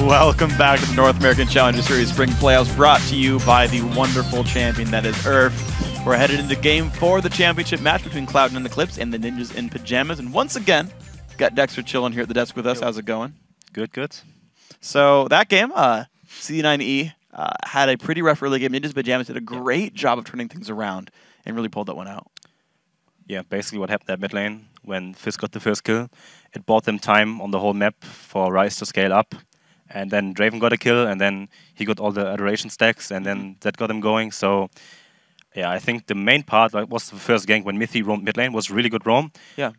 Welcome back to the North American Challenger Series Spring Playoffs, brought to you by the wonderful champion that is Erih. We're headed into Game 4 of the championship match between Cloud9 and Eclipse and the Ninjas in Pajamas. And once again, got Dexter chilling here at the desk with us. How's it going? Good, good. So that game, C9E had a pretty rough early game. Ninjas in Pajamas did a great job of turning things around and really pulled that one out. Yeah, basically what happened at mid lane when Fizz got the first kill, it bought them time on the whole map for Ryze to scale up. And then Draven got a kill, and then he got all the adoration stacks, and then that got him going. So, yeah, I think the main part was the first gank when Mithy roamed mid lane, was really good roam. Yeah.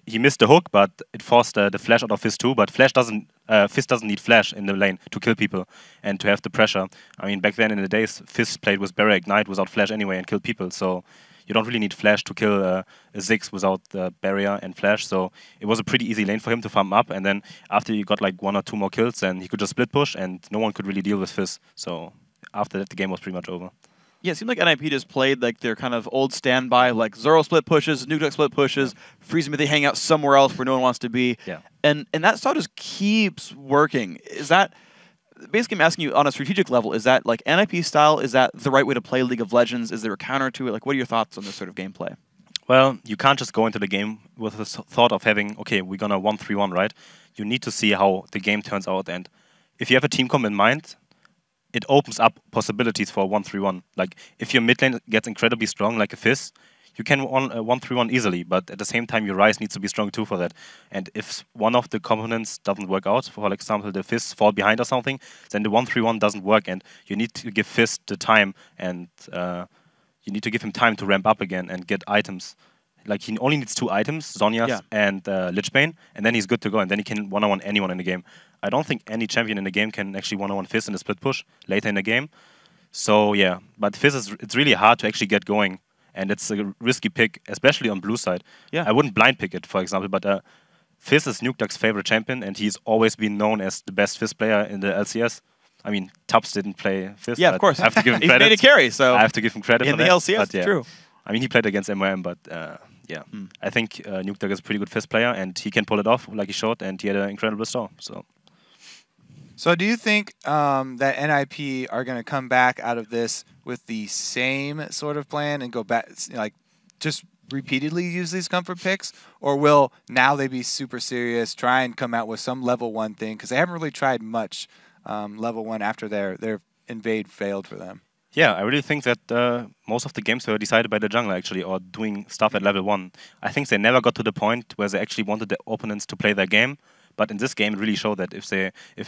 He missed the hook, but it forced the flash out of Fizz too. But Fizz doesn't need flash in the lane to kill people and to have the pressure. I mean, back then in the days, Fizz played with Barrier Ignite without flash anyway and killed people. So you don't really need flash to kill a Ziggs without the barrier and flash. So it was a pretty easy lane for him to farm up. And then after he got like 1 or 2 more kills, then he could just split push, and no one could really deal with Fizz. So after that, the game was pretty much over. Yeah, it seemed like NIP just played like their kind of old standby, like Zoro split pushes, Nukeduck split pushes, Freeze and Mithy hang out somewhere else where no one wants to be. Yeah. And that style just keeps working. Is that, basically I'm asking you on a strategic level, is that like NIP style, is that the right way to play League of Legends? Is there a counter to it? Like, what are your thoughts on this sort of gameplay? Well, you can't just go into the game with the thought of having, okay, we're going to 1-3-1, right? You need to see how the game turns out. And if you have a team comp in mind, it opens up possibilities for 1-3-1. Like, if your mid lane gets incredibly strong, like a Fizz, you can 1-3-1 easily, but at the same time, your Ryze needs to be strong too for that. And if one of the components doesn't work out, for example, the Fizz fall behind or something, then the 1-3-1 doesn't work, and you need to give Fizz the time, and you need to give him time to ramp up again and get items. Like, he only needs 2 items, Zhonya's and Lichbane, and then he's good to go, and then he can one-on-one anyone in the game. I don't think any champion in the game can actually one-on-one Fizz in a split push later in the game. So, yeah, but Fizz, it's really hard to actually get going, and it's a risky pick, especially on blue side. Yeah. I wouldn't blind pick it, for example, but Fizz is Nukeduck's favorite champion, and he's always been known as the best Fizz player in the LCS. I mean, Tubbs didn't play Fizz. Yeah, of course. I have to give him He's credit. made a carry, so I have to give him credit in for the that. LCS, But, yeah. true. I mean, he played against MRM, but yeah. I think Nukeduck is a pretty good Fizz player, and he can pull it off like he showed, and he had an incredible start. So do you think that NIP are going to come back out of this with the same sort of plan and go back, like, just repeatedly use these comfort picks? Or will now they be super serious, try and come out with some level 1 thing? Because they haven't really tried much level 1 after their invade failed for them. Yeah, I really think that most of the games were decided by the jungler, actually, or doing stuff at level 1. I think they never got to the point where they actually wanted the opponents to play their game. But in this game, it really showed that if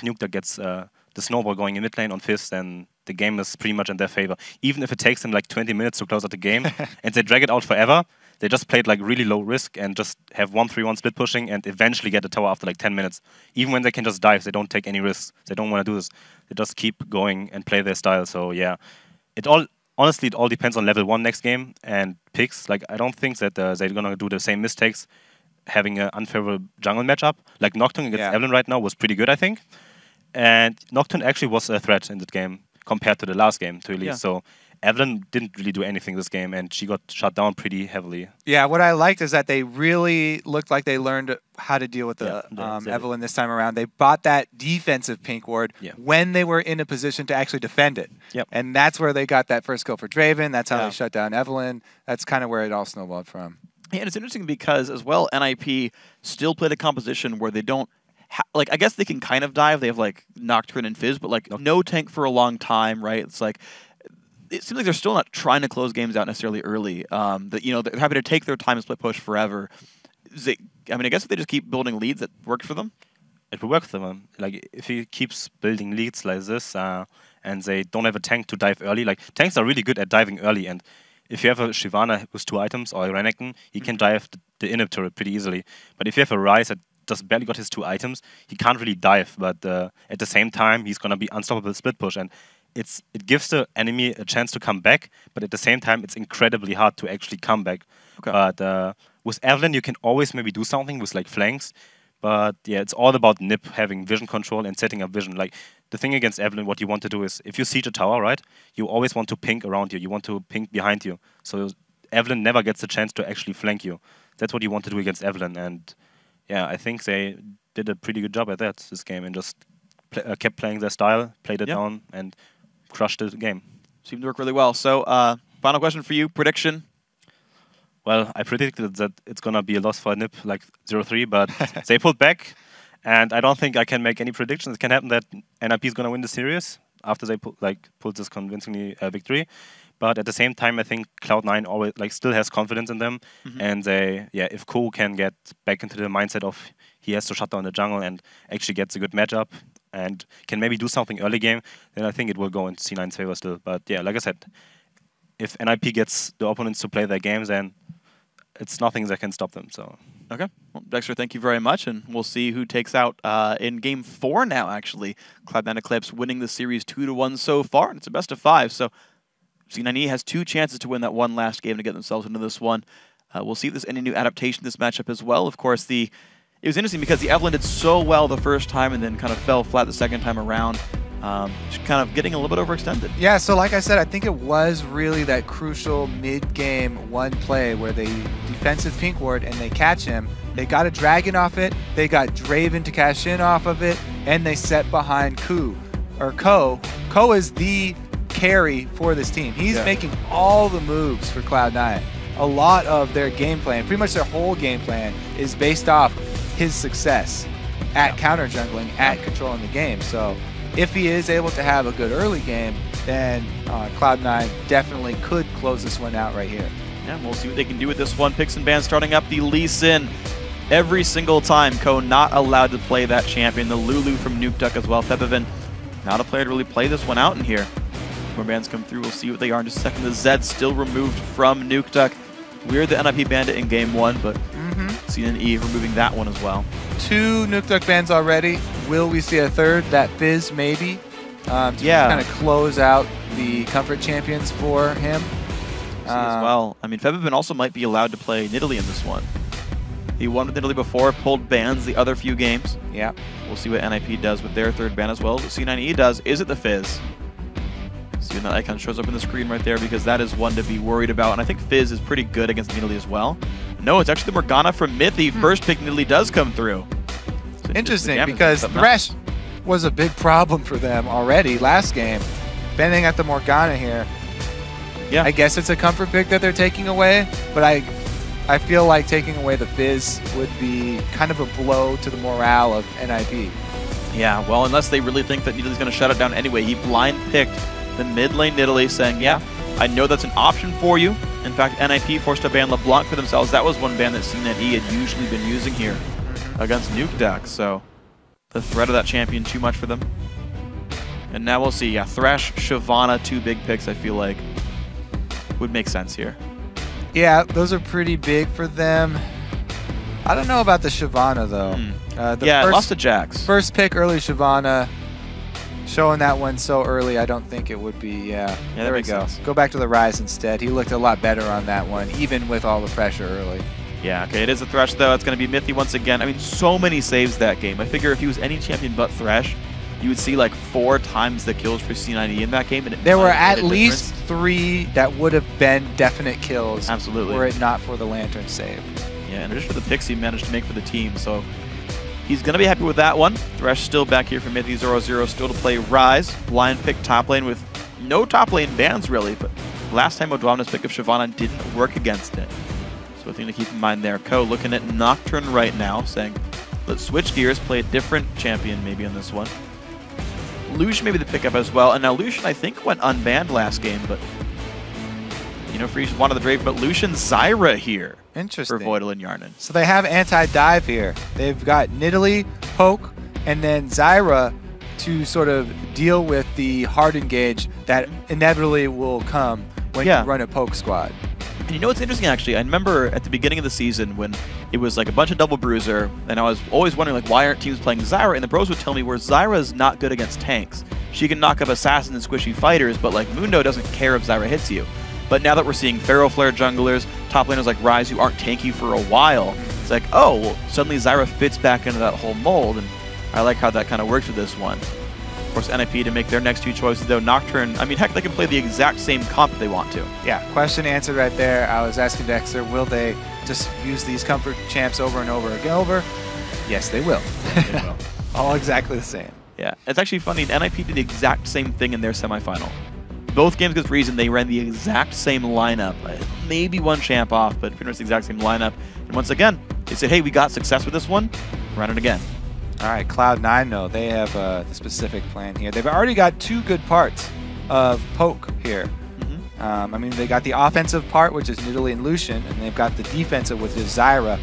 Nukeduck gets the snowball going in mid lane on Fizz, then the game is pretty much in their favor. Even if it takes them like 20 minutes to close out the game, and they drag it out forever, they just played like really low risk and just have 1-3-1 split pushing and eventually get the tower after like 10 minutes. Even when they can just dive, they don't take any risks. They don't want to do this. They just keep going and play their style. So yeah, honestly, it all depends on level 1 next game and picks. Like, I don't think that they're gonna do the same mistakes having an unfavorable jungle matchup. Like Nocturne against Erlend right now was pretty good, I think. And Nocturne actually was a threat in that game compared to the last game, to release. Yeah. So Erlend didn't really do anything this game, and she got shut down pretty heavily. Yeah, what I liked is that they really looked like they learned how to deal with the Evelynn this time around. They bought that defensive pink ward when they were in a position to actually defend it. Yep. And that's where they got that first kill for Draven. That's how they shut down Evelynn. That's kind of where it all snowballed from. And it's interesting because, as well, NIP still played a composition where they don't, like, I guess they can kind of dive. They have, like, Nocturne and Fizz, but, like, no tank for a long time, right? It's like, it seems like they're still not trying to close games out necessarily early. That, you know, they're happy to take their time and split push forever. I mean, I guess if they just keep building leads, that works for them? It will work for them. Like, if he keeps building leads like this, and they don't have a tank to dive early, like, tanks are really good at diving early, and if you have a Shyvana with 2 items or a Renekton, he can dive the inhib turret pretty easily. But if you have a Ryze that just barely got his 2 items, he can't really dive. But at the same time, he's going to be unstoppable split push. And it gives the enemy a chance to come back, but at the same time, it's incredibly hard to actually come back. Okay. But with Erlend, you can always maybe do something with like flanks. But yeah, it's all about Nip having vision control and setting up vision. Like, the thing against Evelyn, what you want to do is, if you siege a tower, right, you always want to pink around you. You want to pink behind you. So Evelyn never gets a chance to actually flank you. That's what you want to do against Evelyn. And yeah, I think they did a pretty good job at that this game and just kept playing their style, played it Yeah. down, and crushed the game. Seemed to work really well. So, final question for you. Prediction? Well, I predicted that it's gonna be a loss for NiP, like 0-3, but they pulled back, and I don't think I can make any predictions. It can happen that NiP is gonna win the series after they pulled this convincingly victory. But at the same time, I think Cloud9 always still has confidence in them, and if Ko can get back into the mindset of he has to shut down the jungle and actually gets a good matchup and can maybe do something early game, then I think it will go in C9's favor still. But yeah, like I said, if NiP gets the opponents to play their games, then it's nothing that can stop them. So Okay. Well, Dexter, thank you very much, and we'll see who takes out in Game 4 now, actually. Cloud9 Eclipse winning the series 2-1 so far, and it's a best of 5, so C9E has 2 chances to win that one last game to get themselves into this one. We'll see if there's any new adaptation to this matchup as well. Of course, it was interesting because the Erlend did so well the first time and then kind of fell flat the second time around. Just kind of getting a little bit overextended. Yeah, so like I said, I think it was really that crucial mid-game one play where they defensive pink ward and they catch him. They got a dragon off it, they got Draven to cash in off of it, and they set behind Ko. Ko is the carry for this team. He's making all the moves for Cloud9. A lot of their game plan, pretty much their whole game plan, is based off his success at counter jungling, at controlling the game. So if he is able to have a good early game, then Cloud9 definitely could close this one out right here. Yeah, and we'll see what they can do with this one. Picks and bans starting up the Lee Sin. Every single time, Ko not allowed to play that champion. The Lulu from Nukeduck as well. Febiven, not a player to really play this one out in here. More bans come through. We'll see what they are in just a second. The Zed still removed from Nukeduck. We're the NiP bandit in Game 1, but C9E removing that one as well. 2 Nukeduck bans already. Will we see a third? That Fizz maybe? To kind of close out the comfort champions for him. As well. I mean, Febiven also might be allowed to play Nidalee in this one. He won with Nidalee before, pulled bans the other few games. Yeah. We'll see what NiP does with their third ban as well. What C9E does, is it the Fizz? See when that icon shows up in the screen right there, because that is one to be worried about. And I think Fizz is pretty good against Nidalee as well. No, it's actually the Morgana from Mithy. First pick Nidalee does come through. So interesting, because Thresh was a big problem for them already last game. Bending at the Morgana here. Yeah. I guess it's a comfort pick that they're taking away, but I feel like taking away the Fizz would be kind of a blow to the morale of NiP. Yeah, well, unless they really think that Nidalee's going to shut it down anyway. He blind picked the mid lane Nidalee, saying, yeah, I know that's an option for you. In fact, NiP forced to ban LeBlanc for themselves. That was one ban that C9E had usually been using here against Nukeduck. So the threat of that champion too much for them. And now we'll see. Yeah, Thresh, Shyvana, 2 big picks, I feel like would make sense here. Yeah, those are pretty big for them. I don't know about the Shyvana, though. Lost to Jax. First pick early Shyvana. Showing that one so early, I don't think it would be. There we go. Sense. Go back to the Rise instead. He looked a lot better on that one, even with all the pressure early. Yeah, okay, it is a Thresh, though. It's going to be Mithy once again. I mean, so many saves that game. I figure if he was any champion but Thresh, you would see like 4 times the kills for C9E in that game. And there were at least 3 that would have been definite kills. Absolutely. Were it not for the Lantern save. Yeah, and just for the picks he managed to make for the team. So he's going to be happy with that one. Thresh still back here for Mithy. Zorozero still to play Rise. Blind pick top lane with no top lane bans, really. But last time Odoamne's pick of Shyvana didn't work against it. So a thing to keep in mind there. Ko looking at Nocturne right now, saying, let's switch gears, play a different champion maybe on this one. Lucian maybe the pickup as well. And now Lucian, I think, went unbanned last game, but you know, Freyschuss wanted the Drake, but Lucian Zyra here. Interesting. For Voidle and Hjarnan. So they have anti-dive here. They've got Nidalee, Poke, and then Zyra to sort of deal with the hard engage that inevitably will come when you run a Poke squad. And you know what's interesting, actually? I remember at the beginning of the season when it was like a bunch of double bruiser, and I was always wondering, like, why aren't teams playing Zyra? And the bros would tell me where Zyra's not good against tanks. She can knock up assassins and squishy fighters, but like Mundo doesn't care if Zyra hits you. But now that we're seeing Pharaoh Flare junglers, top laners like Rise who aren't tanky for a while, it's like, oh, well, suddenly Zyra fits back into that whole mold, and I like how that kind of works with this one. Of course, NiP to make their next 2 choices, though. Nocturne, I mean, heck, they can play the exact same comp if they want to. Yeah, question answered right there. I was asking Dexter, will they just use these comfort champs over and over again? Yes, they will. They will. All exactly the same. Yeah, it's actually funny. NIP did the exact same thing in their semifinal. Both games against Reason, they ran the exact same lineup. Maybe one champ off, but pretty much the exact same lineup. And once again, they said, hey, we got success with this one. Run it again. All right, Cloud9, though, they have the specific plan here. They've already got 2 good parts of Poke here. I mean, they got the offensive part, which is Nidalee and Lucian, and they've got the defensive, which is Zyra.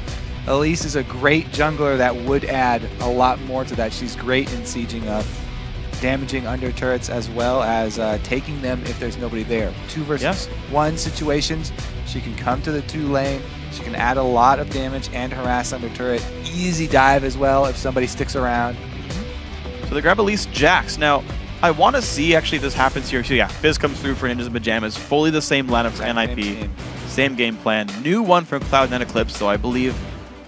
Elise is a great jungler that would add a lot more to that. She's great in sieging up, damaging under turrets, as well as taking them if there's nobody there. 2 versus 1 situations, she can come to the 2 lane. She can add a lot of damage and harass under turret. Easy dive as well if somebody sticks around. So they grab Elise Jax. Now, I want to see actually if this happens here. So yeah, Fizz comes through for Ninjas and Pajamas. Fully the same lineup as NIP. Same game plan. New one from Cloud9 Eclipse, so I believe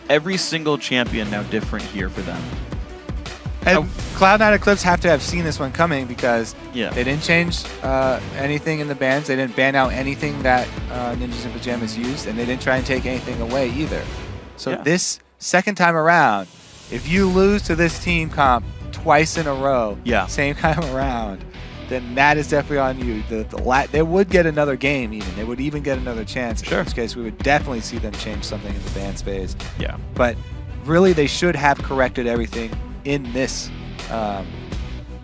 every single champion now different here for them. And Cloud9 Eclipse have to have seen this one coming because Yeah. they didn't change anything in the bans. They didn't ban out anything that Ninjas and Pajamas used, and they didn't try and take anything away either. So this second time around, if you lose to this team comp twice in a row, same time around, then that is definitely on you. They would get another game even. They would even get another chance. Sure. In which case, we would definitely see them change something in the ban space. Yeah. But really, they should have corrected everything in this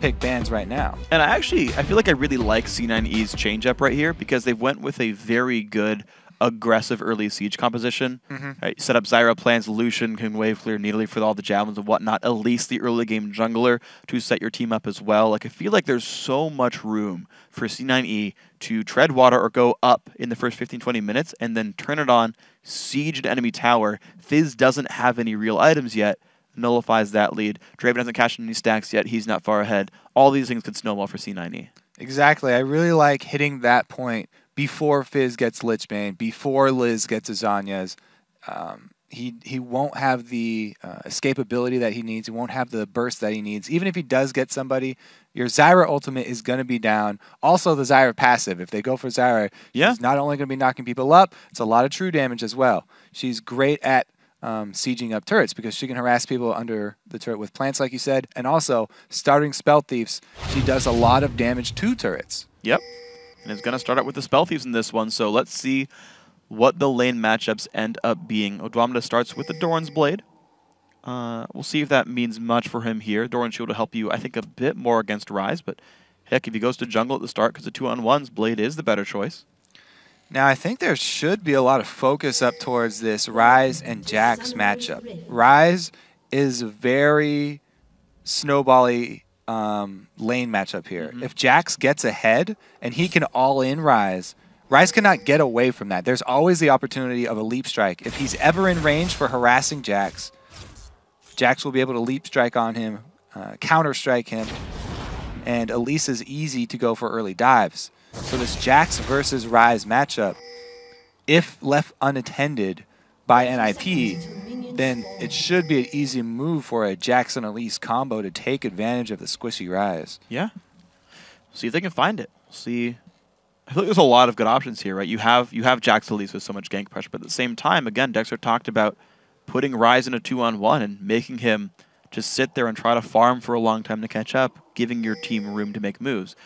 pick bans right now. And I feel like I really like C9E's change-up right here because they went with a very good aggressive early siege composition. Right, set up Zyra plans, Lucian can wave clear Nidalee for all the javelins and whatnot, at least the early game jungler to set your team up as well. Like, I feel like there's so much room for C9E to tread water or go up in the first 15-20 minutes and then turn it on, siege an enemy tower. Fizz doesn't have any real items yet, nullifies that lead. Draven hasn't cashed any stacks yet, he's not far ahead. All these things could snowball for C9E. Exactly, I really like hitting that point before Fizz gets Lich Bane, before Liz gets Azanya's. He won't have the escapability that he needs. He won't have the burst that he needs. Even if he does get somebody, your Zyra ultimate is going to be down. Also, the Zyra passive. If they go for Zyra, she's not only going to be knocking people up, it's a lot of true damage as well. She's great at sieging up turrets because she can harass people under the turret with plants, like you said. And also, starting Spell Thieves, she does a lot of damage to turrets. Yep. And it's going to start out with the Spell Thieves in this one, so let's see what the lane matchups end up being. Odoamne starts with the Doran's Blade. We'll see if that means much for him here. Doran's Shield will help you, I think, a bit more against Ryze, but heck, if he goes to jungle at the start because the 2-on-1s, Blade is the better choice. Now, I think there should be a lot of focus up towards this Ryze and Jax matchup. Ryze is very snowbally lane matchup here. If Jax gets ahead and he can all-in Ryze, Ryze cannot get away from that. There's always the opportunity of a leap strike. If he's ever in range for harassing Jax, Jax will be able to leap strike on him, counter strike him, and Elise is easy to go for early dives. So this Jax versus Ryze matchup, if left unattended by NIP, then it should be an easy move for a Jax and Elise combo to take advantage of the squishy Ryze. Yeah. See if they can find it. See. I feel like there's a lot of good options here, right? You have Jax Elise with so much gank pressure, but at the same time, again, Dexter talked about putting Ryze in a 2-on-1 and making him just sit there and try to farm for a long time to catch up, giving your team room to make moves.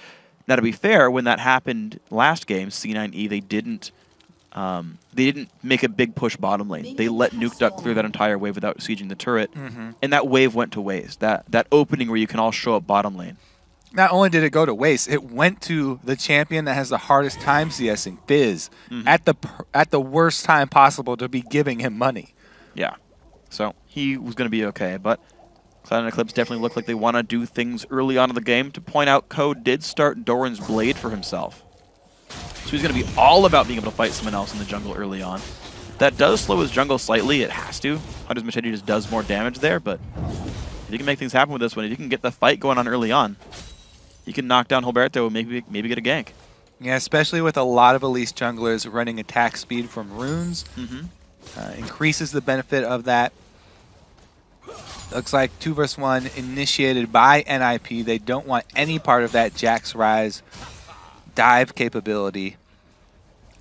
Now, to be fair, when that happened last game, C9E, they didn't make a big push bottom lane. They let Nukeduck clear that entire wave without sieging the turret, and that wave went to waste. That opening where you can all show up bottom lane. Not only did it go to waste, it went to the champion that has the hardest time CSing, Fizz, at the worst time possible to be giving him money. Yeah. So he was going to be okay, but Cloud9 Eclipse definitely looked like they want to do things early on in the game. To point out, Code did start Doran's Blade for himself. So he's going to be all about being able to fight someone else in the jungle early on. That does slow his jungle slightly. It has to. Hunter's Machete just does more damage there, but if you can make things happen with this one, if you can get the fight going on early on, you can knock down Hulberto and maybe get a gank. Yeah, especially with a lot of Elise junglers running attack speed from runes. Increases the benefit of that. Looks like 2 versus 1 initiated by NIP. They don't want any part of that Jax Ryze dive capability.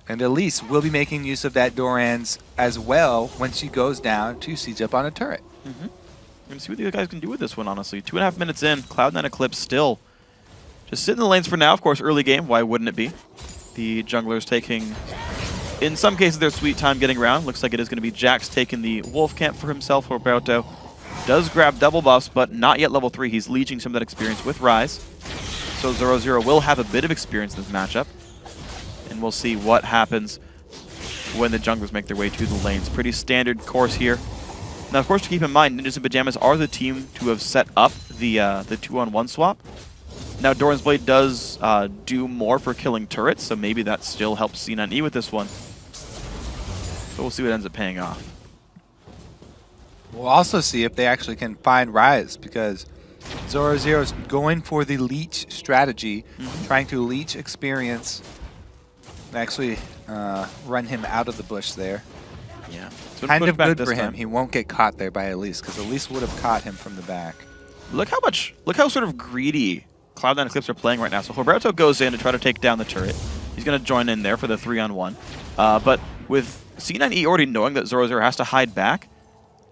And Elise will be making use of that Doran's as well when she goes down to siege up on a turret. gonna see what the guys can do with this one, honestly. 2.5 minutes in, Cloud9 Eclipse still just sitting in the lanes for now. Of course, early game, why wouldn't it be? The junglers taking, in some cases, their sweet time getting around. Looks like it is going to be Jax taking the Wolf Camp for himself. Hulberto does grab double buffs, but not yet level 3. He's leeching some of that experience with Rise. So Zorozero will have a bit of experience in this matchup. And we'll see what happens when the junglers make their way to the lanes. Pretty standard course here. Now, of course, to keep in mind, Ninjas in Pajamas are the team to have set up the 2-on-1 swap. Now, Doran's Blade does do more for killing turrets, so maybe that still helps C9E with this one. But we'll see what ends up paying off. We'll also see if they actually can find Rise, because Zorozero is going for the leech strategy, trying to leech experience, and actually run him out of the bush there. Yeah, kind of good for him. He won't get caught there by Elise, because Elise would have caught him from the back. Look how sort of greedy Cloud9 Eclipse are playing right now. So Hulberto goes in to try to take down the turret. He's going to join in there for the 3-on-1. But with C9E already knowing that Zorozero has to hide back,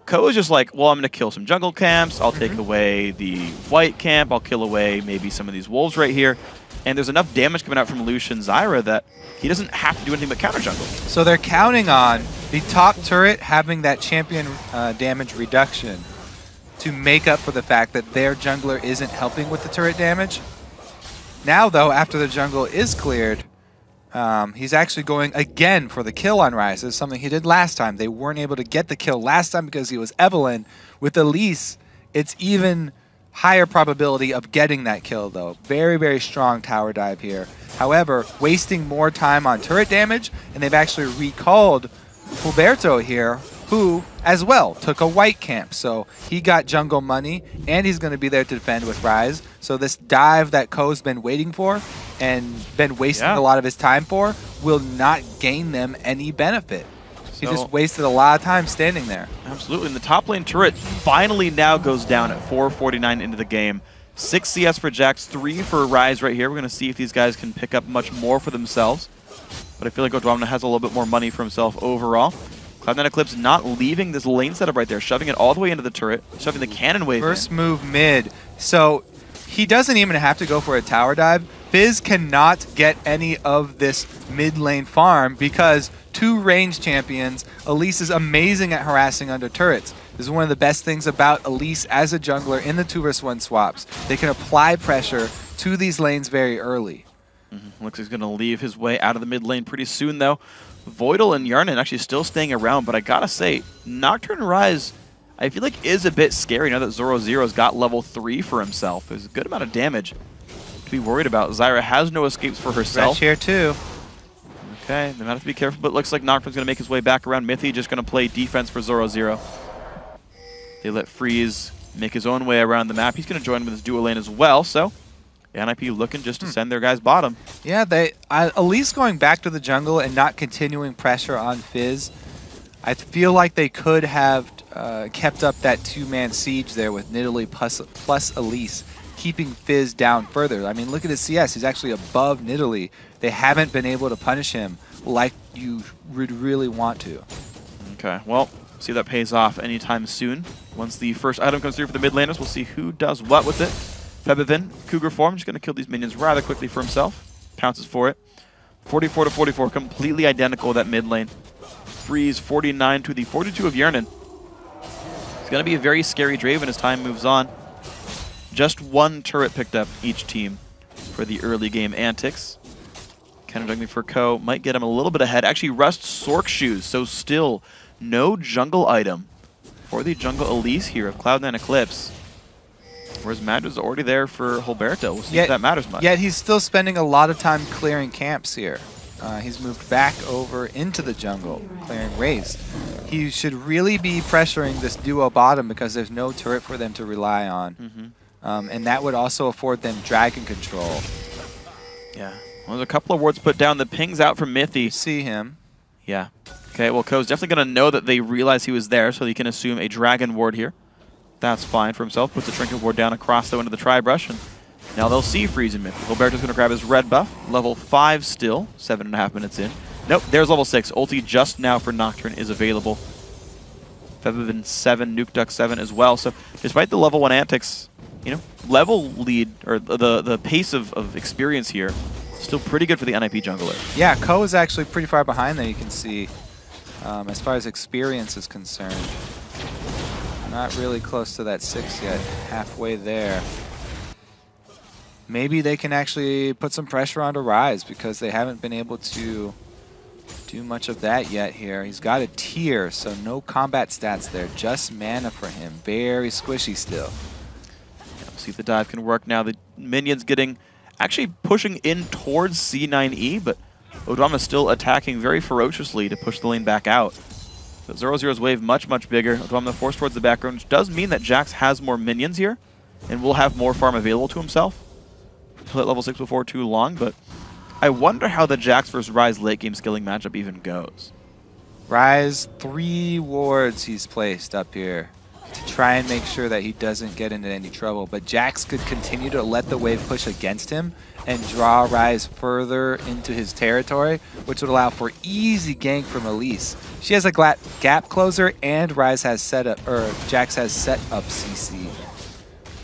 Ko is just like, well, I'm going to kill some jungle camps. I'll take away the white camp. I'll kill away maybe some of these wolves right here. And there's enough damage coming out from Lucian Zyra that he doesn't have to do anything but counter jungle. So they're counting on the top turret having that champion damage reduction to make up for the fact that their jungler isn't helping with the turret damage. Now, though, after the jungle is cleared, he's actually going again for the kill on Rise. This is something he did last time. They weren't able to get the kill last time because he was Evelyn. With Elise, it's even higher probability of getting that kill, though. Very, very strong tower dive here. However, wasting more time on turret damage, and they've actually recalled Hulberto here, who, as well, took a white camp. So he got jungle money, and he's going to be there to defend with Rise. So this dive that Ko's been waiting for and been wasting a lot of his time for will not gain them any benefit. He just wasted a lot of time standing there. Absolutely. And the top lane turret finally now goes down at 4:49 into the game. 6 CS for Jax, 3 for Rise right here. We're going to see if these guys can pick up much more for themselves. But I feel like Odoamne has a little bit more money for himself overall. Cloud9 Eclipse not leaving this lane setup right there, shoving it all the way into the turret, shoving the cannon wave First move mid. So he doesn't even have to go for a tower dive. Fizz cannot get any of this mid lane farm because 2 range champions. Elise is amazing at harassing under turrets. This is one of the best things about Elise as a jungler in the 2vs1 swaps. They can apply pressure to these lanes very early. Looks like he's going to leave his way out of the mid lane pretty soon, though. Voidle and Hjarnan actually still staying around, but I gotta say, Nocturne Rise, I feel like is a bit scary now that Zorozero's got level 3 for himself. There's a good amount of damage to be worried about. Zyra has no escapes for herself. Fresh here too. Okay, they might have to be careful, but it looks like Nocturne's going to make his way back around. Mithy just going to play defense for Zorozero. They let Freeze make his own way around the map. He's going to join with his dual lane as well, so NIP looking just to send their guys bottom. Yeah, at least going back to the jungle and not continuing pressure on Fizz. I feel like they could have kept up that 2-man siege there with Nidalee plus Elise, keeping Fizz down further. I mean, look at his CS. He's actually above Nidalee. They haven't been able to punish him like you would really want to. Okay, well, see if that pays off anytime soon. Once the first item comes through for the mid laners, we'll see who does what with it. Febiven, Cougar form, just going to kill these minions rather quickly for himself. Pounces for it. 44 to 44, completely identical that mid lane. Freeze 49 to the 42 of Hjarnan. It's going to be a very scary Draven as time moves on. Just 1 turret picked up each team for the early game antics. Counter jungling for Ko might get him a little bit ahead. Actually, Rust Sork Shoes, so still no jungle item for the jungle Elise here of Cloud9 Eclipse. Whereas Madra's already there for Hulberto. We'll see if that matters much. Yet he's still spending a lot of time clearing camps here. He's moved back over into the jungle, clearing Raze. He should really be pressuring this duo bottom because there's no turret for them to rely on. And that would also afford them dragon control. Yeah. Well, there's a couple of wards put down. The ping's out from Mithy. You see him. Yeah. Okay, well, Ko's definitely going to know that they realize he was there, so he can assume a dragon ward here. That's fine for himself. Puts the trinket ward down across, though, into the tri-brush. And now they'll see Freeze and Mithy. Hulberto's going to grab his red buff. Level 5 still. 7.5 minutes in. Nope, there's level 6. Ulti just now for Nocturne is available. Febiven 7, Nukeduck 7 as well. So despite the level 1 antics, you know, level lead, or the pace of experience here, still pretty good for the NIP jungler. Yeah, Ko is actually pretty far behind there, you can see, as far as experience is concerned. Not really close to that 6 yet, halfway there. Maybe they can actually put some pressure onto Rise because they haven't been able to do much of that yet here. He's got a tier, so no combat stats there, just mana for him. Very squishy still. Yeah, we'll see if the dive can work now. The minions actually pushing in towards C9E, but Odoamne still attacking very ferociously to push the lane back out. But Zorozero's wave much bigger. Odoamne forced towards the background, which does mean that Jax has more minions here and will have more farm available to himself. He'll hit level 6 before too long, but I wonder how the Jax versus Rise late game skilling matchup even goes. Rise, 3 wards he's placed up here to try and make sure that he doesn't get into any trouble. But Jax could continue to let the wave push against him and draw Rise further into his territory, which would allow for easy gank from Elise. She has a gap closer, and Rise has set up, or Jax has set up CC.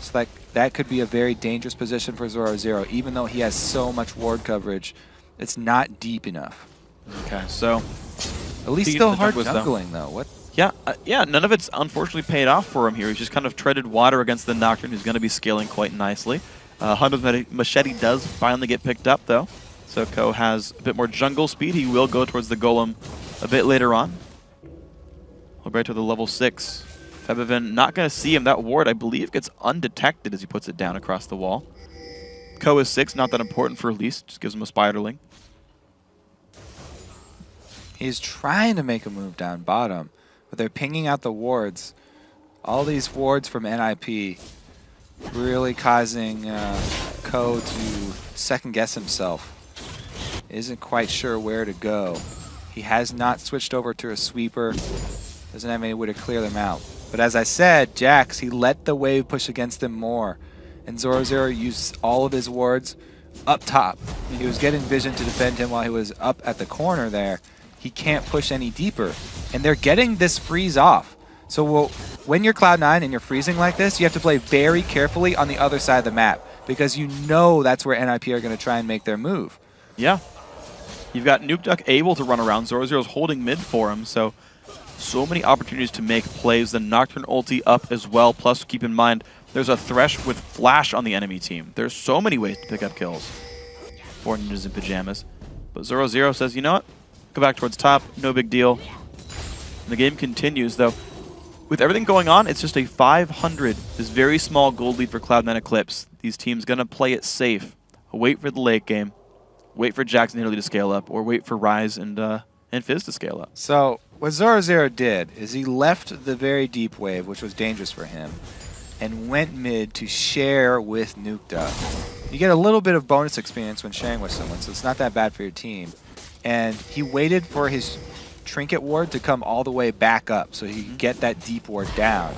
So that could be a very dangerous position for Zorozero, even though he has so much ward coverage. It's not deep enough. Okay, so at least still hard jungling though. What? Yeah, yeah. None of it's unfortunately paid off for him here. He's just kind of treaded water against the Nocturne, who's going to be scaling quite nicely. Hunter's Machete does finally get picked up though, so Ko has a bit more jungle speed. He will go towards the Golem a bit later on. Hulberto to the level 6. Febiven not going to see him. That ward, I believe, gets undetected as he puts it down across the wall. Ko is 6, not that important for Elise. Just gives him a spiderling. He's trying to make a move down bottom, but they're pinging out the wards. All these wards from NIP really causing Ko to second-guess himself. Isn't quite sure where to go. He has not switched over to a sweeper. Doesn't have any way to clear them out. But as I said, Jax, he let the wave push against him more. And Zorozero used all of his wards up top. He was getting vision to defend him while he was up at the corner there. He can't push any deeper. And they're getting this freeze off. So when you're Cloud9 and you're freezing like this, you have to play very carefully on the other side of the map, because you know that's where NIP are going to try and make their move. Yeah. You've got Nukeduck able to run around. Zorozero's holding mid for him, so many opportunities to make plays. The Nocturne ulti up as well. Plus, keep in mind, there's a Thresh with Flash on the enemy team. There's so many ways to pick up kills for ninjas in pajamas. But Zorozero says, you know what? Go back towards top. No big deal. And the game continues, though. With everything going on, it's just a 500, this very small gold lead for Cloud9 Eclipse. These teams going to play it safe. Wait for the late game. Wait for Jackson Italy to scale up, or wait for Rise and Fizz to scale up. So what Zorozero did is he left the very deep wave, which was dangerous for him, and went mid to share with Nukeduck. You get a little bit of bonus experience when sharing with someone, so it's not that bad for your team. And he waited for his trinket ward to come all the way back up so he could get that deep ward down.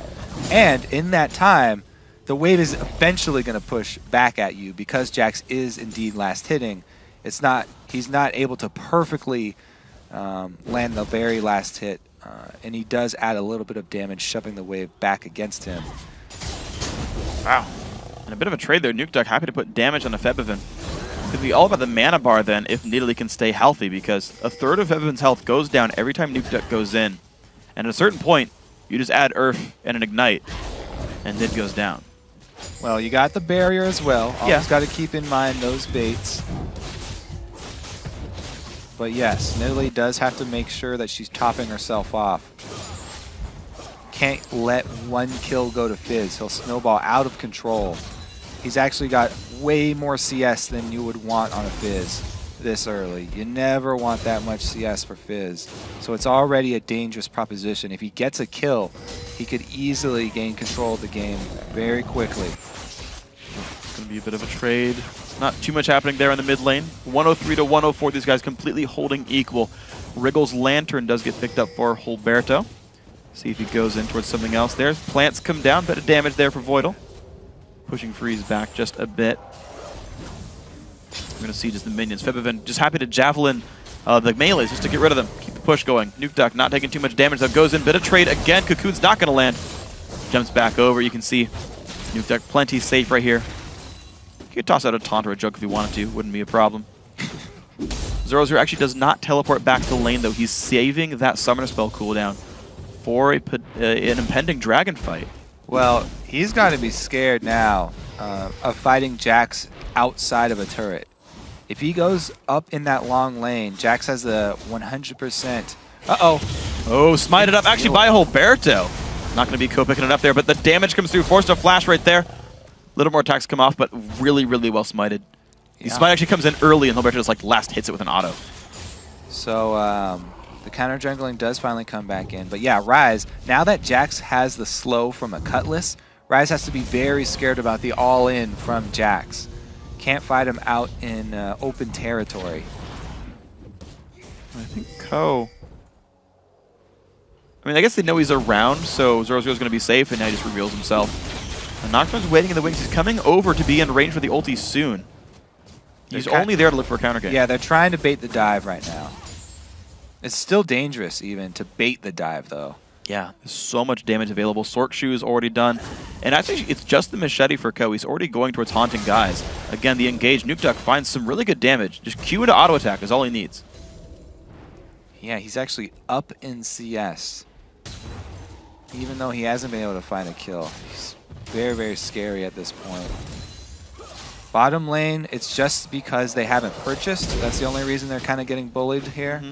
And in that time, the wave is eventually going to push back at you because Jax is indeed last hitting. He's not able to perfectly land the very last hit, and he does add a little bit of damage, shoving the wave back against him. Wow. And a bit of a trade there. Nukeduck happy to put damage on a Febiven. It's going to be all about the mana bar then if Nidalee can stay healthy, because a third of Febiven's health goes down every time Nukeduck goes in. And at a certain point, you just add Earth and an Ignite, and Nid goes down. Well, you got the barrier as well. Always got to keep in mind those baits. But yes, Nidalee does have to make sure that she's topping herself off. Can't let one kill go to Fizz. He'll snowball out of control. He's actually got way more CS than you would want on a Fizz this early. You never want that much CS for Fizz. So it's already a dangerous proposition. If he gets a kill, he could easily gain control of the game very quickly. It's going to be a bit of a trade. Not too much happening there in the mid lane. 103 to 104, these guys completely holding equal. Wriggle's Lantern does get picked up for Hulberto. See if he goes in towards something else there. Plants come down, bit of damage there for Voidle. Pushing Freeze back just a bit. We're going to see just the minions. Febiven just happy to javelin the melees just to get rid of them. Keep the push going. Nukeduck not taking too much damage, though. Goes in, bit of trade again. Cocoon's not going to land. Jumps back over. You can see Nukeduck plenty safe right here. You could toss out a taunt or a joke if you wanted to. Wouldn't be a problem. Zorozero actually does not teleport back to lane, though. He's saving that summoner spell cooldown for an impending dragon fight. Well, he's got to be scared now of fighting Jax outside of a turret. If he goes up in that long lane, Jax has the 100%. Uh-oh. Oh, smited up actually by Hulberto. Not going to be picking it up there, but the damage comes through. Forced a flash right there. A little more attacks come off, but really, really well smited. The smite actually comes in early, and Hulberto just like last hits it with an auto. So the counter jungling does finally come back in. But yeah, Ryze, now that Jax has the slow from a Cutlass, Ryze has to be very scared about the all-in from Jax. Can't fight him out in open territory. I think I guess they know he's around, so Zorozero's going to be safe, and now he just reveals himself. And Nocturne's waiting in the wings. He's coming over to be in range for the ulti soon. He's only there to look for a counter game. Yeah, they're trying to bait the dive right now. It's still dangerous even to bait the dive, though. Yeah, there's so much damage available. Sork Shoe is already done. And actually, it's just the machete for Ko. He's already going towards haunting guys. Again, the engaged Nukeduck finds some really good damage. Just Q into auto attack is all he needs. Yeah, he's actually up in CS. Even though he hasn't been able to find a kill. He's very, very scary at this point. Bottom lane, it's just because they haven't purchased. That's the only reason they're kind of getting bullied here.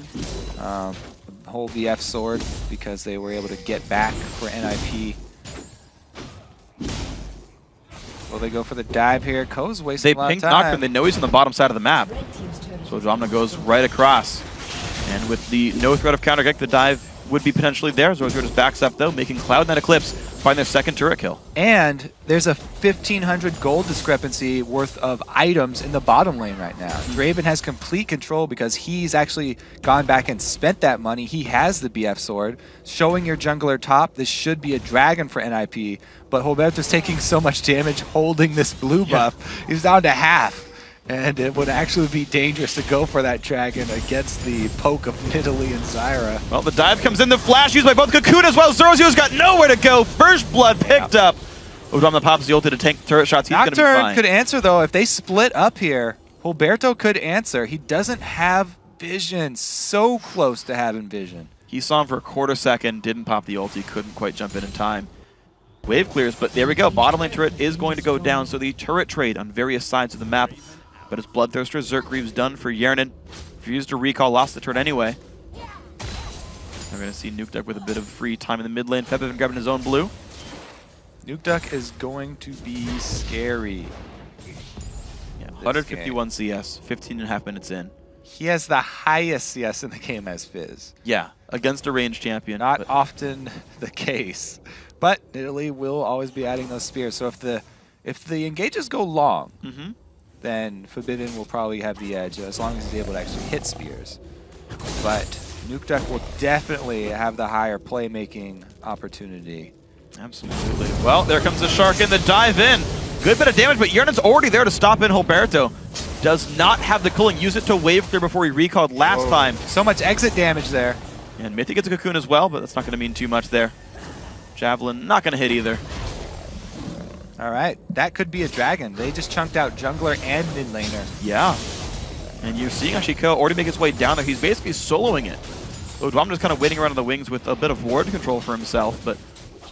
Hold the F sword because they were able to get back for NIP. Will they go for the dive here? Ko's wasting a lot of time. They ping Nocturne. They know he's on the bottom side of the map. So Odoamne goes right across. And with the no threat of counter kick, the dive would be potentially there. Zorozero just backs up, though, making Cloud9 Eclipse find their second turret kill. And there's a 1,500 gold discrepancy worth of items in the bottom lane right now. Draven has complete control because he's actually gone back and spent that money. He has the BF sword. Showing your jungler top, this should be a dragon for NIP, but Hulberto's taking so much damage holding this blue buff. He's down to half. And it would actually be dangerous to go for that dragon against the poke of Nidalee and Zyra. Well, the dive comes in, the flash used by both Cocoon as well. Zorozero's got nowhere to go. First blood picked up. Odoamne pops the ulti to tank turret shots. He's going to be fine. Nocturne could answer, though. If they split up here, Hulberto could answer. He doesn't have vision. So close to having vision. He saw him for a quarter second, didn't pop the ulti, couldn't quite jump in time. Wave clears, but there we go. Bottom lane turret is going to go down, so the turret trade on various sides of the map. But it's Bloodthirster, Zergreaves done for Hjarnan. Refused to recall, lost the turret anyway. We're going to see Nukeduck with a bit of free time in the mid lane. Febiven grabbing his own blue. Nukeduck is going to be scary. Yeah, 151 CS, 15.5 minutes in. He has the highest CS in the game as Fizz. Yeah, against a ranged champion. Not often the case. But Nidalee will always be adding those spears. So if the engages go long, then Febiven will probably have the edge as long as he's able to actually hit spears. But Nukeduck will definitely have the higher playmaking opportunity. Absolutely. Well, there comes the Shark in, the dive in. Good bit of damage, but Hjarnan's already there to stop in Hulberto. Does not have the cooling. Use it to wave clear before he recalled last time. So much exit damage there. And Mithy gets a Cocoon as well, but that's not going to mean too much there. Javelin not going to hit either. All right, that could be a dragon. They just chunked out jungler and mid laner. Yeah. And you're seeing actually Ko already make his way down there. He's basically soloing it. Odoamne just kind of waiting around on the wings with a bit of ward control for himself, but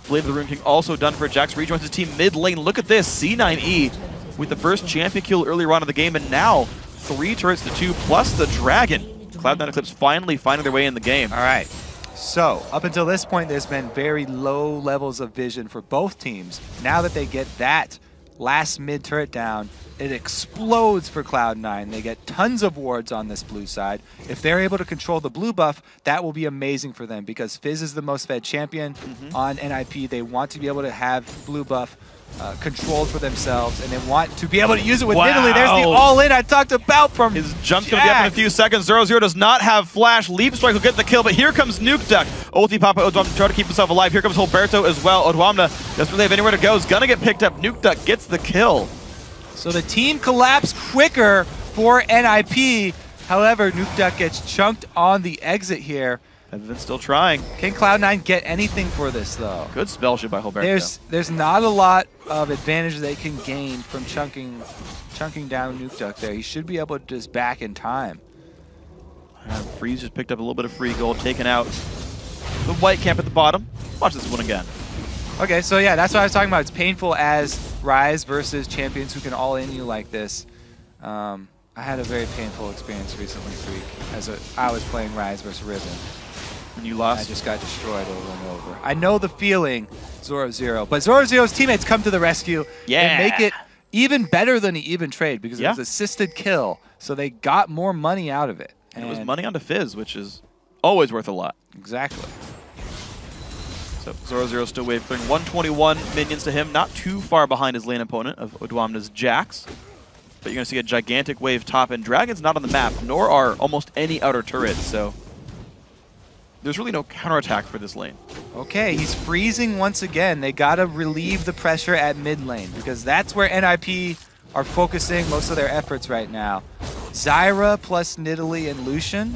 Blade of the Rune King also done for Jax. Rejoins his team mid lane. Look at this, C9E with the first champion kill earlier on in the game, and now 3 turrets to 2 plus the dragon. Cloud9 Eclipse finally finding their way in the game. All right. So, up until this point, there's been very low levels of vision for both teams. Now that they get that last mid turret down, it explodes for Cloud9. They get tons of wards on this blue side. If they're able to control the blue buff, that will be amazing for them because Fizz is the most fed champion on NIP. They want to be able to have blue buff controlled for themselves, and they want to be able to use it with Nidalee. There's the all-in I talked about from his jump's going to be up in a few seconds. Zorozero does not have flash. Leap Strike will get the kill, but here comes Nukeduck. Ulti Papa Odoamne to try to keep himself alive. Here comes Hulberto as well. Odoamne doesn't really have anywhere to go. He's going to get picked up. Nukeduck gets the kill. So the team collapsed quicker for NIP. However, Nukeduck gets chunked on the exit here. Febiven still trying. Can Cloud9 get anything for this, though? Good spell shit by Hulberto. There's not a lot of advantage they can gain from chunking down Nukeduck there. He should be able to just back in time. Freeze just picked up a little bit of free gold, taking out the white camp at the bottom. Watch this one again. Okay, so yeah, that's what I was talking about. It's painful as Rise versus champions who can all in you like this. I had a very painful experience recently, Freak, I was playing Rise versus Riven. And you lost? I just got destroyed over and over. I know the feeling, Zorozero, but Zorozero's teammates come to the rescue and make it even better than an even trade because it was assisted kill, so they got more money out of it. And it was money onto Fizz, which is always worth a lot. Exactly. So Zorozero still wave clearing 121 minions to him, not too far behind his lane opponent of Odoamne's Jax. But you're going to see a gigantic wave top, and Dragon's not on the map, nor are almost any outer turrets, so there's really no counterattack for this lane. Okay, he's freezing once again. They got to relieve the pressure at mid lane because that's where NIP are focusing most of their efforts right now. Zyra plus Nidalee and Lucian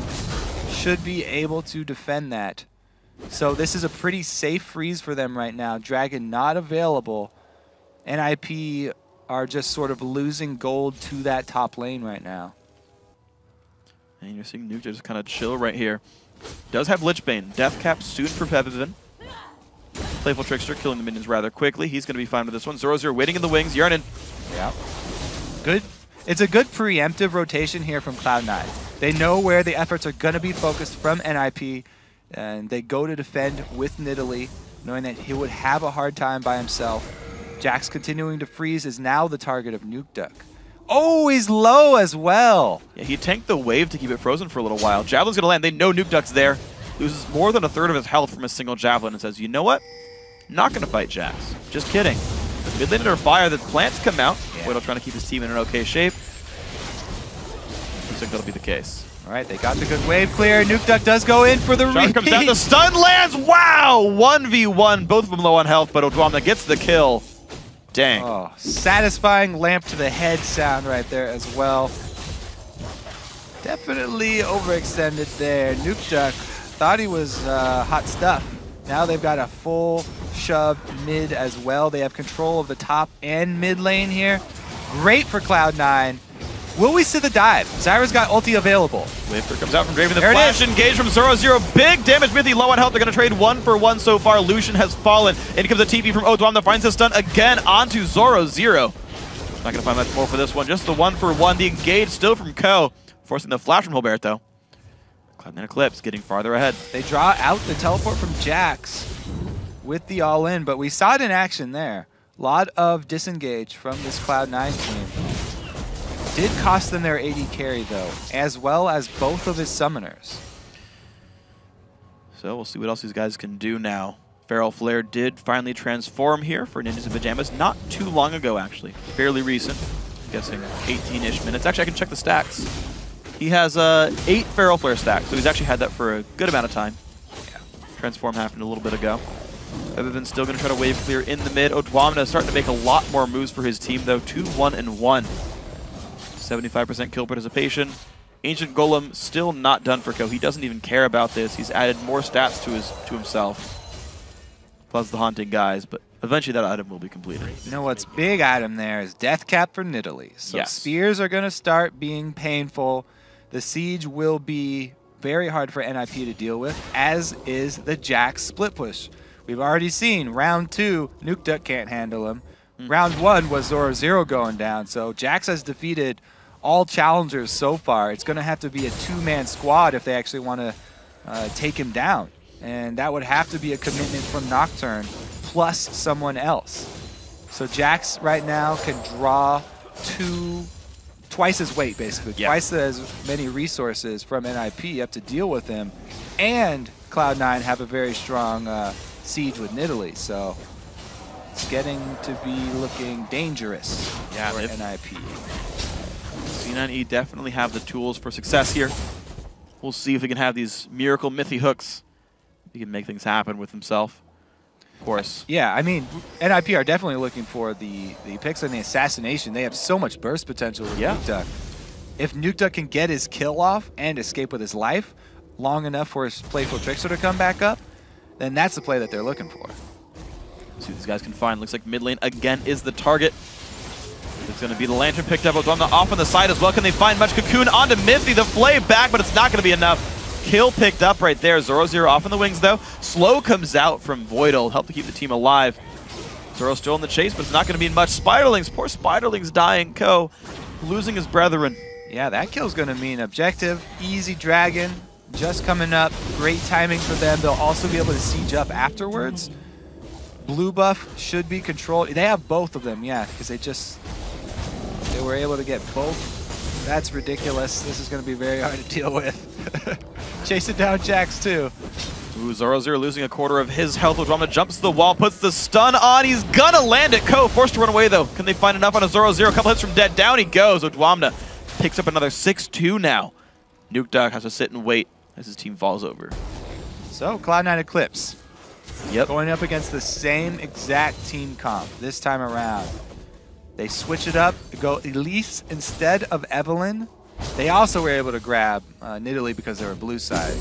should be able to defend that. So this is a pretty safe freeze for them right now. Dragon not available. NIP are just sort of losing gold to that top lane right now. And you're seeing Nuke just kind of chill right here. Does have Lichbane. Death cap soon for Febiven. Playful Trickster killing the minions rather quickly. He's going to be fine with this one. Zorozero waiting in the wings. Hjarnan. Yeah. Good. It's a good preemptive rotation here from Cloud9. They know where the efforts are going to be focused from NIP, and they go to defend with Nidalee, knowing that he would have a hard time by himself. Jax continuing to freeze is now the target of Nukeduck. Oh, he's low as well. Yeah, he tanked the wave to keep it frozen for a little while. Javelin's going to land. They know Nukeduck's there. Loses more than a third of his health from a single Javelin and says, you know what? Not going to fight Jax. Just kidding. The mid lane under fire, the plants come out. Voidle trying to keep his team in an okay shape. Looks like that'll be the case. All right, they got the good wave clear. Nukeduck does go in for the repeat. Comes down, the stun lands. Wow! 1v1, both of them low on health, but Odoamne gets the kill. Dang. Oh, satisfying lamp to the head sound right there as well. Definitely overextended there. Nukeduck thought he was hot stuff. Now they've got a full shove mid as well. They have control of the top and mid lane here. Great for Cloud9. Will we see the dive? Zyra's got ulti available. Lifter comes out from Draven. The flash engage from Zorozero. Big damage. Mithy low on health. They're going to trade 1-for-1 so far. Lucian has fallen. In comes a TP from Odoamne. Finds his stun again onto Zorozero. Not going to find much more for this one. Just the 1-for-1. The engage still from Ko. Forcing the flash from Hulberto. Cloud9 Eclipse getting farther ahead. They draw out the teleport from Jax with the all-in, but we saw it in action there. A lot of disengage from this Cloud9 team. Did cost them their AD carry, though, as well as both of his summoners. So we'll see what else these guys can do now. Feral Flare did finally transform here for Ninjas in Pajamas not too long ago, actually. Fairly recent. I'm guessing 18-ish minutes. Actually, I can check the stacks. He has 8 Feral Flare stacks, so he's actually had that for a good amount of time. Yeah. Transform happened a little bit ago. Febiven still going to try to wave clear in the mid. Odoamne is starting to make a lot more moves for his team, though. 2-1-1. 75% kill participation. Ancient Golem still not done for Ko. He doesn't even care about this. He's added more stats to himself. Plus the Haunting guys, but eventually that item will be completed. You know what's big item there is Death Cap for Nidalee. So spears are going to start being painful. The siege will be very hard for NIP to deal with, as is the Jax split push. We've already seen round 2, Nukeduck can't handle him. Round 1 was Zorozero going down, so Jax has defeated all challengers so far. It's going to have to be a 2-man squad if they actually want to take him down. And that would have to be a commitment from Nocturne plus someone else. So Jax right now can draw twice his weight, basically. Twice as many resources from NIP. You have to deal with him. And Cloud9 have a very strong siege with Nidalee, so it's getting to be looking dangerous for NIP. C9E definitely have the tools for success here. We'll see if he can have these miracle Mithy hooks. He can make things happen with himself. Of course. Yeah, I mean, NIP are definitely looking for the picks on the assassination. They have so much burst potential with Nukeduck. If Nukeduck can get his kill off and escape with his life, long enough for his playful trickster to come back up, then that's the play that they're looking for. See what these guys can find. Looks like mid lane again is the target. It's going to be the Lantern picked up. Odoamne off on the side as well. Can they find much? Cocoon onto Mithy. The flay back, but it's not going to be enough. Kill picked up right there. Zorozero off in the wings, though. Slow comes out from Voidle. Help to keep the team alive. Zoro still in the chase, but it's not going to be much. Spiderlings. Poor Spiderlings dying. Ko losing his brethren. Yeah, that kill's going to mean objective. Easy dragon. Just coming up. Great timing for them. They'll also be able to siege up afterwards. Blue buff should be controlled. They have both of them, yeah, because they were able to get both. That's ridiculous. This is going to be very hard to deal with. Chasing down Jax too. Ooh, Zorozero losing a quarter of his health. Odoamne jumps to the wall, puts the stun on. He's gonna land it. Ko forced to run away though. Can they find enough on a Zorozero? A couple hits from dead. Down he goes. Odoamne picks up another 6-2 now. Nukeduck has to sit and wait as his team falls over. So Cloud9 Eclipse. Yep. Going up against the same exact team comp this time around. They switch it up, go Elise instead of Evelynn. They also were able to grab Nidalee because they were blue side.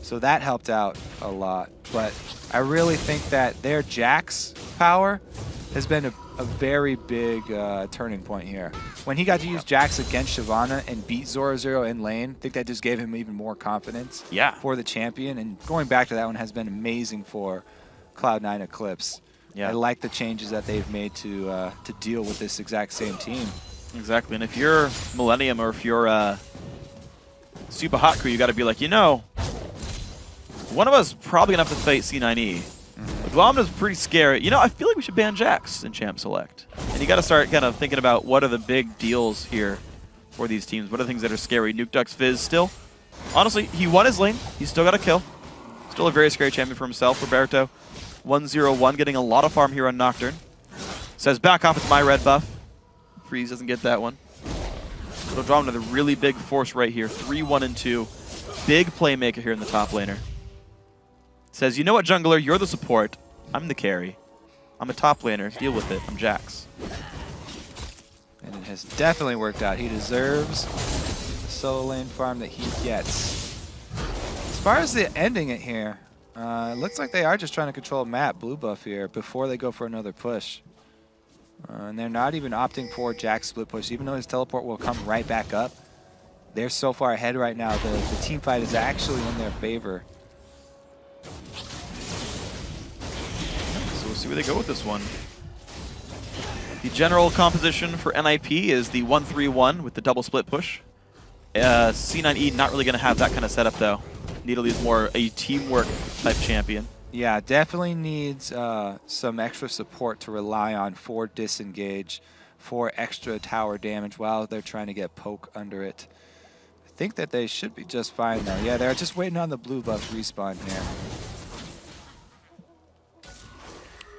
So that helped out a lot. But I really think that their Jax power has been a very big turning point here. When he got to use Jax against Shyvana and beat Zorozero in lane, I think that just gave him even more confidence for the champion. And going back to that one has been amazing for Cloud9 Eclipse. I like the changes that they've made to deal with this exact same team. Exactly, and if you're Millennium or if you're Super Hot Crew, you got to be like, you know, one of us probably gonna have to fight C9E. Odoamne's pretty scary. You know, I feel like we should ban Jax in Champ Select. And you got to start kind of thinking about what are the big deals here for these teams. What are the things that are scary? Nukeduck's Fizz still. Honestly, he won his lane. He's still got a kill. Still a very scary champion for himself. Hulberto, 1-0-1, getting a lot of farm here on Nocturne. Says back off with my red buff. Freeze doesn't get that one. But Odoamne, the really big force right here. 3-1-2. Big playmaker here in the top laner. Says, you know what, jungler? You're the support. I'm the carry. I'm a top laner. Deal with it. I'm Jax. And it has definitely worked out. He deserves the solo lane farm that he gets. As far as the ending it here, it looks like they are just trying to control map blue buff here before they go for another push. And they're not even opting for Jack's split push, even though his teleport will come right back up. They're so far ahead right now. The team fight is actually in their favor. So we'll see where they go with this one. The general composition for NIP is the 1-3-1 with the double split push. C9E not really going to have that kind of setup though. Nidalee is more a teamwork type champion. Yeah, definitely needs some extra support to rely on for disengage, for extra tower damage while they're trying to get poke under it. I think that they should be just fine though. Yeah, they're just waiting on the blue buff respawn here.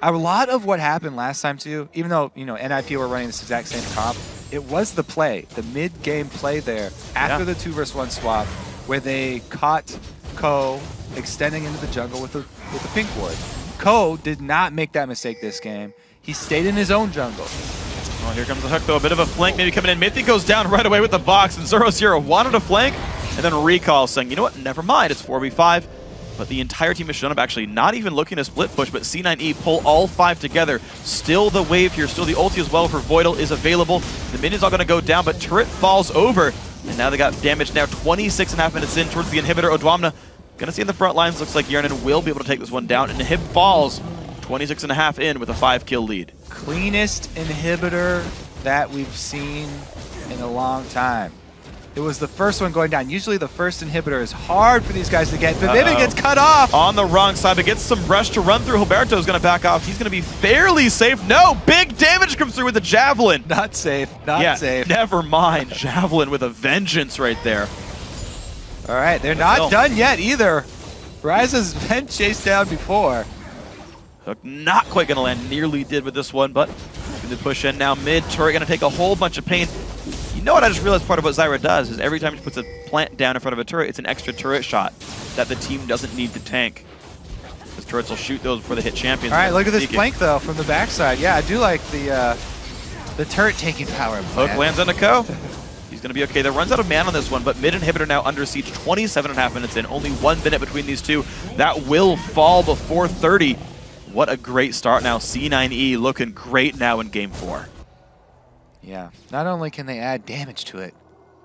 A lot of what happened last time too, even though NIP were running this exact same comp, it was the play, the mid-game play there after the 2-versus-1 swap, where they caught Ko extending into the jungle with the pink ward. Ko did not make that mistake this game. He stayed in his own jungle. Oh, here comes the hook though, a bit of a flank maybe coming in. Mithy goes down right away with the box, and Zorozero wanted a flank, and then recall saying, you know what, never mind, it's 4v5. But the entire team has shown up actually not even looking to split push, but C9E pull all 5 together. Still the wave here, still the ulti as well for Voidle is available. The minions are going to go down, but turret falls over. And now they got damage now 26.5 minutes in towards the inhibitor. Odoamne gonna see in the front lines, looks like Hjarnan will be able to take this one down. And Inhib falls 26.5 in with a 5-kill lead. Cleanest inhibitor that we've seen in a long time. It was the first one going down. Usually the first inhibitor is hard for these guys to get. Febiven gets cut off. On the wrong side, but gets some brush to run through. Hulberto is going to back off. He's going to be fairly safe. No, big damage comes through with the Javelin. Not safe, not safe. Never mind. Javelin with a vengeance right there. All right, they're not done yet either. Ryze has been chased down before. Hook not quite going to land. Nearly did with this one, but going to push in now mid. Turret going to take a whole bunch of pain. You know what I just realized part of what Zyra does is every time she puts a plant down in front of a turret, it's an extra turret shot that the team doesn't need to tank. Because turrets will shoot those before they hit champions. All right, look at this flank though from the backside. Yeah, I do like the turret taking power. Hook lands on the Ko. He's going to be okay. That runs out of mana on this one, but mid inhibitor now under siege, 27.5 minutes in. Only 1 minute between these two. That will fall before 30. What a great start now. C9E looking great now in Game 4. Yeah. Not only can they add damage to it,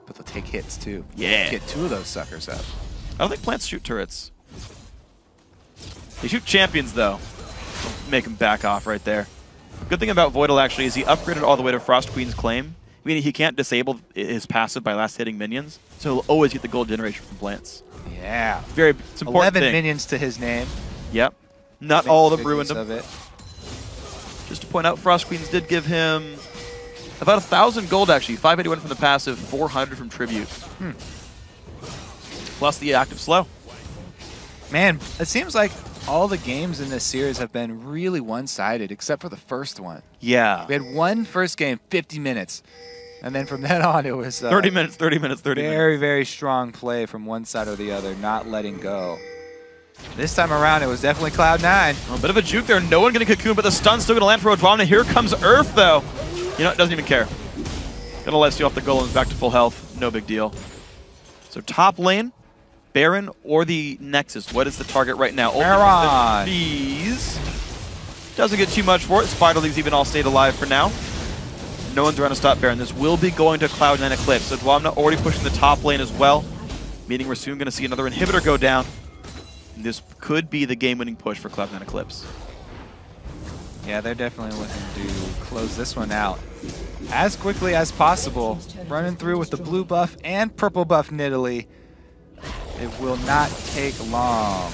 but they'll take hits too. Yeah. Get 2 of those suckers up. I don't think plants shoot turrets. They shoot champions, though. Make him back off right there. Good thing about Voidle, actually, is he upgraded all the way to Frost Queen's Claim, meaning he can't disable his passive by last hitting minions, so he'll always get the gold generation from plants. Yeah. It's important 11 thing. minions to his name. Yep. Not all of them ruined him. Of it. Just to point out, Frost Queens did give him about 1,000 gold, actually. 581 from the passive, 400 from tribute. Plus the active slow. Man, it seems like all the games in this series have been really one-sided, except for the first one. Yeah. We had one first game, 50 minutes. And then from then on, it was 30 minutes, 30 minutes, 30 minutes. Very, very strong play from one side or the other, not letting go. This time around, it was definitely Cloud9. A bit of a juke there. No one going to cocoon, but the stun's still going to land for Odoamne. Here comes Earth, though. You know, it doesn't even care. Gonna let you off the golems back to full health. No big deal. So top lane, Baron or the Nexus. What is the target right now? Baron. Please. Doesn't get too much for it. Spider Leagues even all stayed alive for now. No one's trying to stop Baron. This will be going to Cloud9 Eclipse. So Odoamne already pushing the top lane as well, meaning we're soon going to see another inhibitor go down. This could be the game-winning push for Cloud9 Eclipse. Yeah, they're definitely looking to close this one out as quickly as possible. Running through with the blue buff and purple buff Nidalee. It will not take long.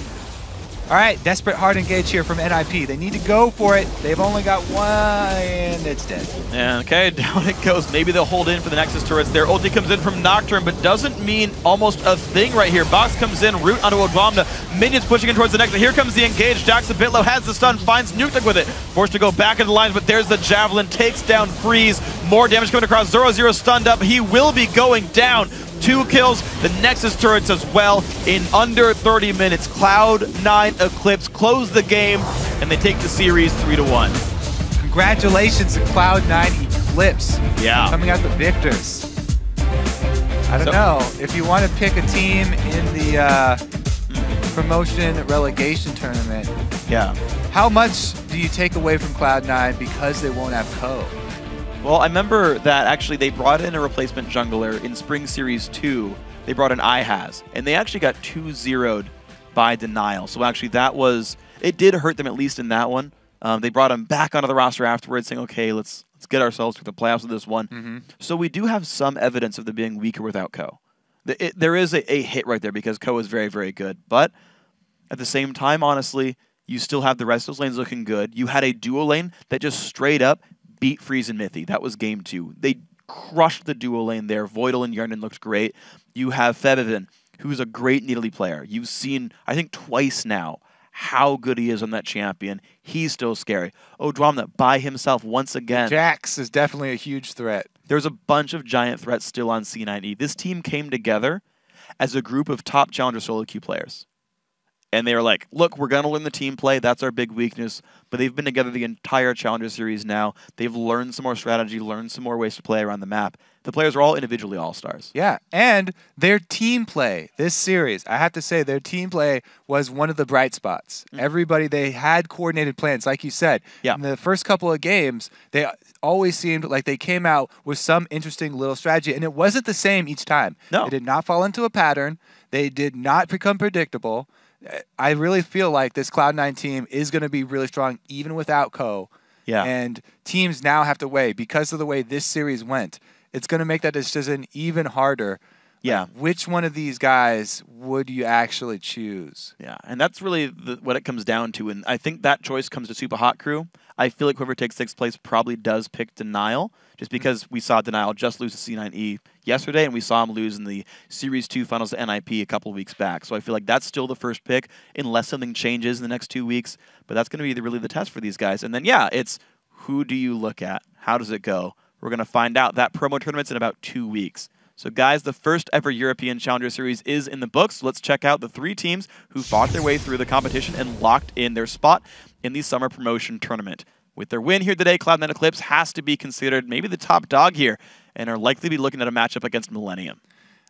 All right, desperate hard engage here from NIP. They need to go for it. They've only got one, and it's dead. And okay, down it goes. Maybe they'll hold in for the Nexus turrets. Their ulti comes in from Nocturne, but doesn't mean almost a thing right here. Box comes in, root onto Odoamne. Minions pushing in towards the Nexus. Here comes the engage. Jack's a bit low, has the stun, finds Nukeduck with it. Forced to go back into the lines, but there's the Javelin. Takes down Freeze. More damage coming across. Zorozero stunned up. He will be going down. 2 kills, the Nexus turrets as well in under 30 minutes. Cloud9 Eclipse close the game, and they take the series 3-1. Congratulations to Cloud9 Eclipse. Yeah. Coming out the victors. I don't know. If you want to pick a team in the promotion relegation tournament, yeah, how much do you take away from Cloud9 because they won't have Co? Well, I remember that actually they brought in a replacement jungler in Spring Series 2. They brought in IHAZ, and they actually got 2-0'd by Denial. So actually that was, it did hurt them at least in that one. They brought him back onto the roster afterwards saying, okay, let's get ourselves to the playoffs with this one. So we do have some evidence of them being weaker without Co. There is a hit right there because Co is very, very good. But at the same time, honestly, you still have the rest of those lanes looking good. You had a duo lane that just straight up beat Freeze and Mithy. That was game 2. They crushed the duo lane there. Voidle and Hjarnan looked great. You have Febiven, who's a great Nidalee player. You've seen, I think, twice now how good he is on that champion. He's still scary. Odoamne by himself once again. Jax is definitely a huge threat. There's a bunch of giant threats still on C9E. This team came together as a group of top challenger solo queue players. And they were like, look, we're going to learn the team play. That's our big weakness. But they've been together the entire Challenger Series now. They've learned some more strategy, learned some more ways to play around the map. The players are all individually all-stars. Yeah, and their team play, this series, I have to say, their team play was one of the bright spots. Everybody, they had coordinated plans, like you said. Yeah. In the first couple of games, they always seemed like they came out with some interesting little strategy, and it wasn't the same each time. No. They did not fall into a pattern. They did not become predictable. I really feel like this Cloud9 team is going to be really strong even without Co. Yeah. And teams now have to weigh, because of the way this series went, it's going to make that decision even harder. Yeah. Like, which one of these guys would you actually choose? Yeah, and that's really what it comes down to. And I think that choice comes to Super Hot Crew. I feel like whoever takes 6th place probably does pick Denial, just because we saw Denial just lose to C9E yesterday, and we saw him lose in the Series 2 finals to NIP a couple of weeks back. So I feel like that's still the first pick, unless something changes in the next 2 weeks. But that's going to be really the test for these guys. And then, yeah, it's who do you look at? How does it go? We're going to find out. That promo tournament's in about 2 weeks. So guys, the first ever European Challenger Series is in the books. So let's check out the 3 teams who fought their way through the competition and locked in their spot in the summer promotion tournament. With their win here today, Cloud9 Eclipse has to be considered maybe the top dog here. and are likely to be looking at a matchup against Millennium.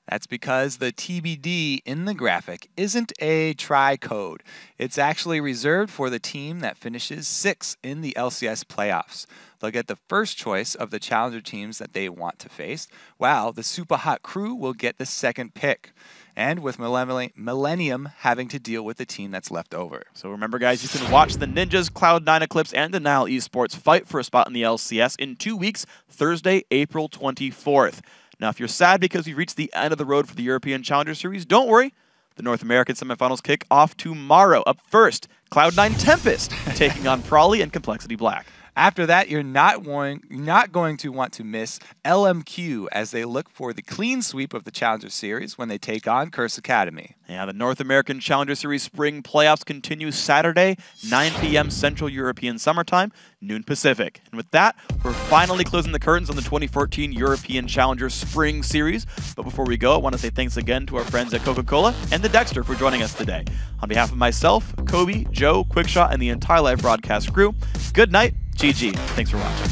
That's because the TBD in the graphic isn't a try code. It's actually reserved for the team that finishes 6th in the LCS playoffs. They'll get the first choice of the challenger teams that they want to face, while the super hot crew will get the second pick. And with Millennium having to deal with the team that's left over. So remember, guys, you can watch the Ninjas, Cloud9 Eclipse, and Denial Esports fight for a spot in the LCS in 2 weeks, Thursday, April 24th. Now, if you're sad because we've reached the end of the road for the European Challenger Series, don't worry. The North American semifinals kick off tomorrow. Up first, Cloud9 Tempest taking on Prolly and Complexity Black. After that, you're not going to want to miss LMQ as they look for the clean sweep of the Challenger Series when they take on Curse Academy. Yeah, the North American Challenger Series spring playoffs continue Saturday, 9 p.m. Central European Summertime, noon Pacific. And with that, we're finally closing the curtains on the 2014 European Challenger Spring Series. But before we go, I want to say thanks again to our friends at Coca-Cola and the Dexter for joining us today. On behalf of myself, Kobe, Joe, Quickshot, and the entire live broadcast crew, good night. GG. Thanks for watching.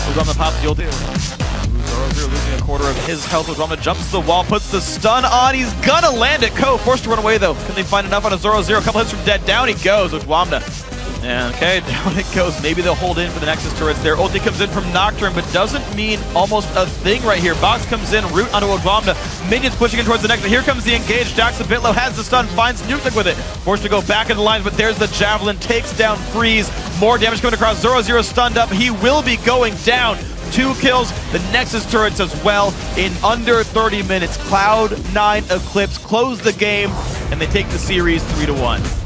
Odoamne pops the ulti. Zorozero losing a quarter of his health. Odoamne jumps to the wall, puts the stun on. He's gonna land it. Forced to run away though. Can they find enough on a Zorozero? A couple hits from dead. Down he goes. Odoamne. And okay, down it goes. Maybe they'll hold in for the Nexus turrets there. Ulti comes in from Nocturne, but doesn't mean almost a thing right here. Box comes in, root onto Odoamne. Minions pushing in towards the Nexus. Here comes the engage. Jax a bit low, has the stun, finds Nukeduck with it. Forced to go back in the lines, but there's the Javelin. Takes down Freeze. More damage coming across. Zorozero stunned up. He will be going down. 2 kills, the Nexus turrets as well in under 30 minutes. Cloud9 Eclipse close the game, and they take the series 3-1.